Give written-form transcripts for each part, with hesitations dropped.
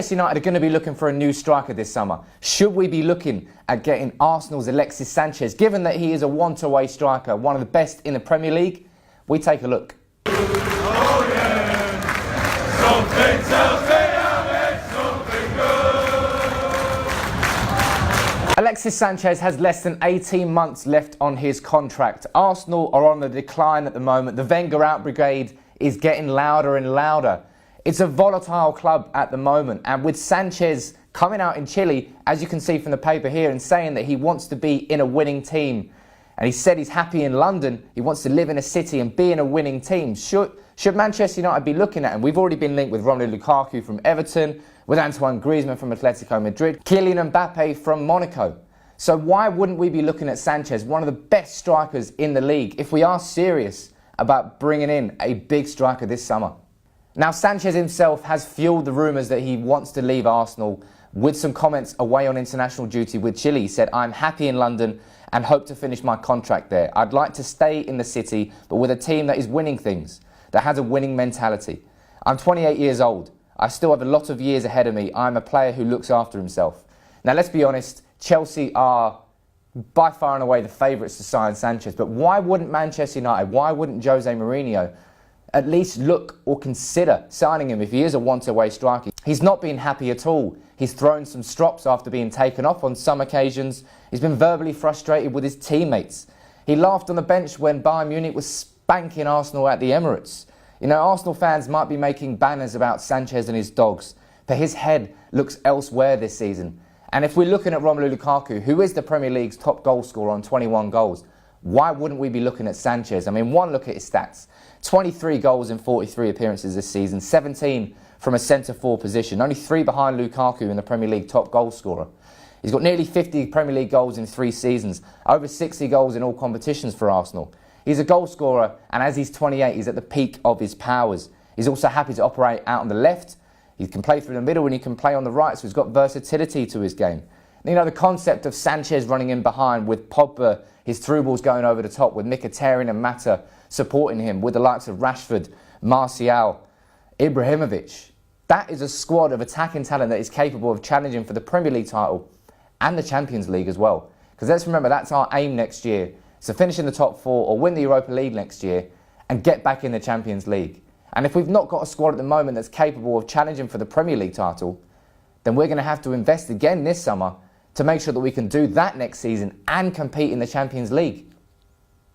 Manchester United are going to be looking for a new striker this summer. Should we be looking at getting Arsenal's Alexis Sanchez, given that he is a want-away striker, one of the best in the Premier League? We take a look. Oh yeah, something tells me I'll make something good. Alexis Sanchez has less than 18 months left on his contract. Arsenal are on the decline at the moment. The Wenger out brigade is getting louder and louder. It's a volatile club at the moment, and with Sanchez coming out in Chile, as you can see from the paper here, and saying that he wants to be in a winning team, and he said he's happy in London, he wants to live in a city and be in a winning team. Should Manchester United be looking at him? We've already been linked with Romelu Lukaku from Everton, with Antoine Griezmann from Atletico Madrid, Kylian Mbappe from Monaco. So why wouldn't we be looking at Sanchez, one of the best strikers in the league, if we are serious about bringing in a big striker this summer? Now, Sanchez himself has fueled the rumours that he wants to leave Arsenal with some comments away on international duty with Chile. He said, "I'm happy in London and hope to finish my contract there. I'd like to stay in the city, but with a team that is winning things, that has a winning mentality. I'm 28 years old. I still have a lot of years ahead of me. I'm a player who looks after himself." Now, let's be honest, Chelsea are by far and away the favourites to sign Sanchez. But why wouldn't Manchester United, why wouldn't Jose Mourinho at least look or consider signing him if he is a want-away striker? He's not been happy at all. He's thrown some strops after being taken off on some occasions. He's been verbally frustrated with his teammates. He laughed on the bench when Bayern Munich was spanking Arsenal at the Emirates. You know, Arsenal fans might be making banners about Sanchez and his dogs, but his head looks elsewhere this season. And if we're looking at Romelu Lukaku, who is the Premier League's top goal scorer on 21 goals, why wouldn't we be looking at Sanchez? I mean, one look at his stats. 23 goals in 43 appearances this season, 17 from a centre-forward position, only 3 behind Lukaku in the Premier League top goal scorer. He's got nearly 50 Premier League goals in 3 seasons, over 60 goals in all competitions for Arsenal. He's a goal scorer, and as he's 28, he's at the peak of his powers. He's also happy to operate out on the left. He can play through the middle and he can play on the right, so he's got versatility to his game. You know, the concept of Sanchez running in behind with Pogba, his through balls going over the top, with Mkhitaryan and Mata supporting him, with the likes of Rashford, Martial, Ibrahimovic. That is a squad of attacking talent that is capable of challenging for the Premier League title and the Champions League as well. Because let's remember, that's our aim next year. So finish in the top 4 or win the Europa League next year and get back in the Champions League. And if we've not got a squad at the moment that's capable of challenging for the Premier League title, then we're going to have to invest again this summer to make sure that we can do that next season and compete in the Champions League.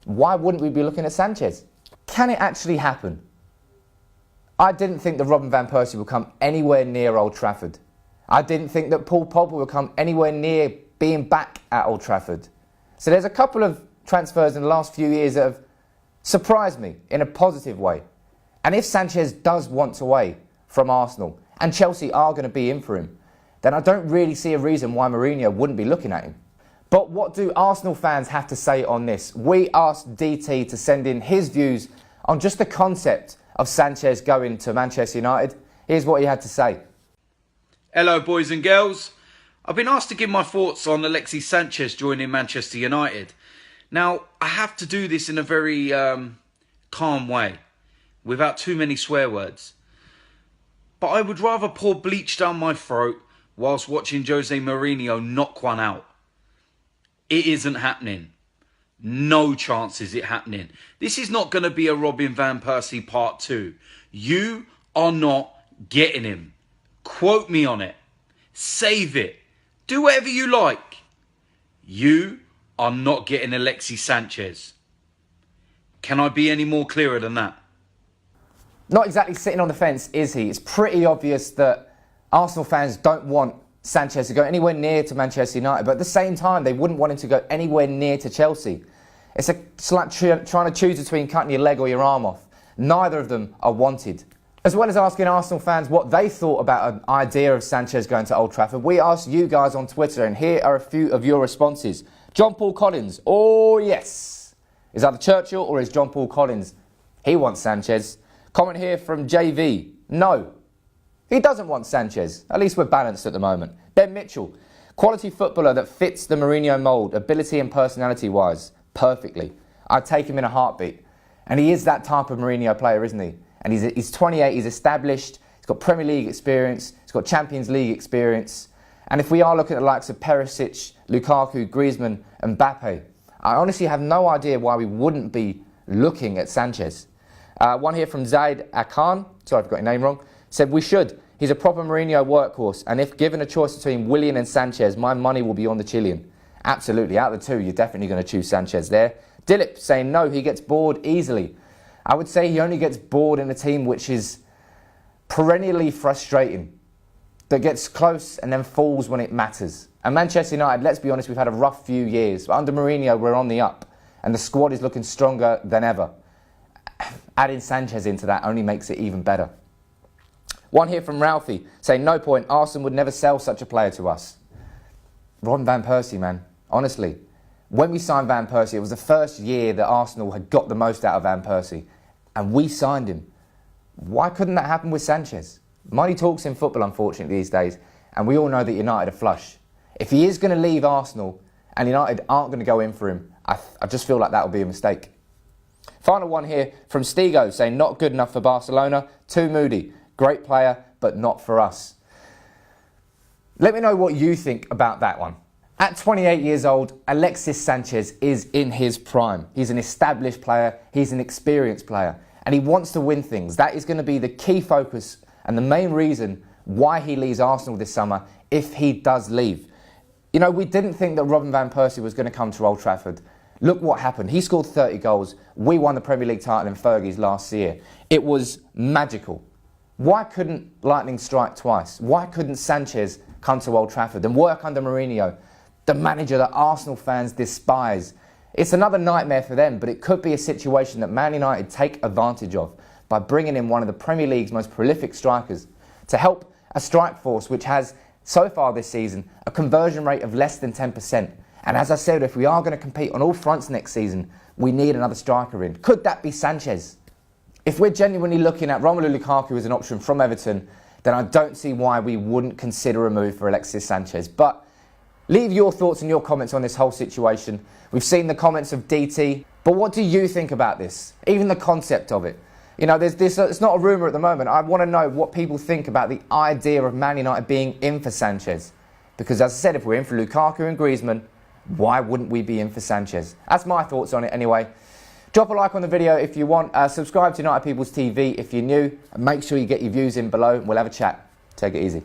Why wouldn't we be looking at Sanchez? Can it actually happen? I didn't think that Robin van Persie would come anywhere near Old Trafford. I didn't think that Paul Pogba would come anywhere near being back at Old Trafford. So there's a couple of transfers in the last few years that have surprised me in a positive way. And if Sanchez does want away from Arsenal, and Chelsea are going to be in for him, then I don't really see a reason why Mourinho wouldn't be looking at him. But what do Arsenal fans have to say on this? We asked DT to send in his views on just the concept of Sanchez going to Manchester United. Here's what he had to say. Hello, boys and girls. I've been asked to give my thoughts on Alexis Sanchez joining Manchester United. Now, I have to do this in a very calm way, without too many swear words. But I would rather pour bleach down my throat whilst watching Jose Mourinho knock one out. It isn't happening. No chance is it happening. This is not going to be a Robin van Persie part 2. You are not getting him. Quote me on it. Save it. Do whatever you like. You are not getting Alexis Sanchez. Can I be any more clearer than that? Not exactly sitting on the fence, is he? It's pretty obvious that Arsenal fans don't want Sanchez to go anywhere near to Manchester United, but at the same time, they wouldn't want him to go anywhere near to Chelsea. It's like trying to choose between cutting your leg or your arm off. Neither of them are wanted. As well as asking Arsenal fans what they thought about an idea of Sanchez going to Old Trafford, we asked you guys on Twitter, and here are a few of your responses. John Paul Collins, oh yes. Is either Churchill or is John Paul Collins? He wants Sanchez. Comment here from JV, no. He doesn't want Sanchez. At least we're balanced at the moment. Ben Mitchell, quality footballer that fits the Mourinho mould, ability and personality-wise, perfectly. I'd take him in a heartbeat. And he is that type of Mourinho player, isn't he? And he's 28, he's established, He's got Premier League experience. He's got Champions League experience. And if we are looking at the likes of Perisic, Lukaku, Griezmann, and Mbappe, I honestly have no idea why we wouldn't be looking at Sanchez. One here from Zaid Akan, sorry if I got your name wrong, said we should. He's a proper Mourinho workhorse, and if given a choice between Willian and Sanchez, my money will be on the Chilean. Absolutely, out of the two, you're definitely going to choose Sanchez there. Dilip saying no, he gets bored easily. I would say he only gets bored in a team which is perennially frustrating, that gets close and then falls when it matters. And Manchester United, let's be honest, we've had a rough few years. But under Mourinho, we're on the up, and the squad is looking stronger than ever. Adding Sanchez into that only makes it even better. One here from Ralphie saying, no point, Arsenal would never sell such a player to us. Ron Van Persie, man, honestly. When we signed Van Persie, it was the first year that Arsenal had got the most out of Van Persie, and we signed him. Why couldn't that happen with Sanchez? Money talks in football, unfortunately, these days, and we all know that United are flush. If he is going to leave Arsenal and United aren't going to go in for him, I just feel like that would be a mistake. Final one here from Stigo saying, not good enough for Barcelona, too moody. Great player, but not for us. Let me know what you think about that one. At 28 years old, Alexis Sanchez is in his prime. He's an established player, he's an experienced player, and he wants to win things. That is going to be the key focus and the main reason why he leaves Arsenal this summer, if he does leave. You know, we didn't think that Robin Van Persie was going to come to Old Trafford. Look what happened. He scored 30 goals. We won the Premier League title in Fergie's last year. It was magical. Why couldn't lightning strike twice? Why couldn't Sanchez come to Old Trafford and work under Mourinho, the manager that Arsenal fans despise? It's another nightmare for them, but it could be a situation that Man United take advantage of by bringing in one of the Premier League's most prolific strikers to help a strike force which has, so far this season, a conversion rate of less than 10%. And as I said, if we are going to compete on all fronts next season, we need another striker in. Could that be Sanchez? If we're genuinely looking at Romelu Lukaku as an option from Everton, then I don't see why we wouldn't consider a move for Alexis Sanchez. But leave your thoughts and your comments on this whole situation. We've seen the comments of DT, but what do you think about this? Even the concept of it. You know, it's not a rumour at the moment. I want to know what people think about the idea of Man United being in for Sanchez. Because as I said, if we're in for Lukaku and Griezmann, why wouldn't we be in for Sanchez? That's my thoughts on it anyway. Drop a like on the video if you want. Subscribe to United People's TV if you're new. And make sure you get your views in below and we'll have a chat. Take it easy.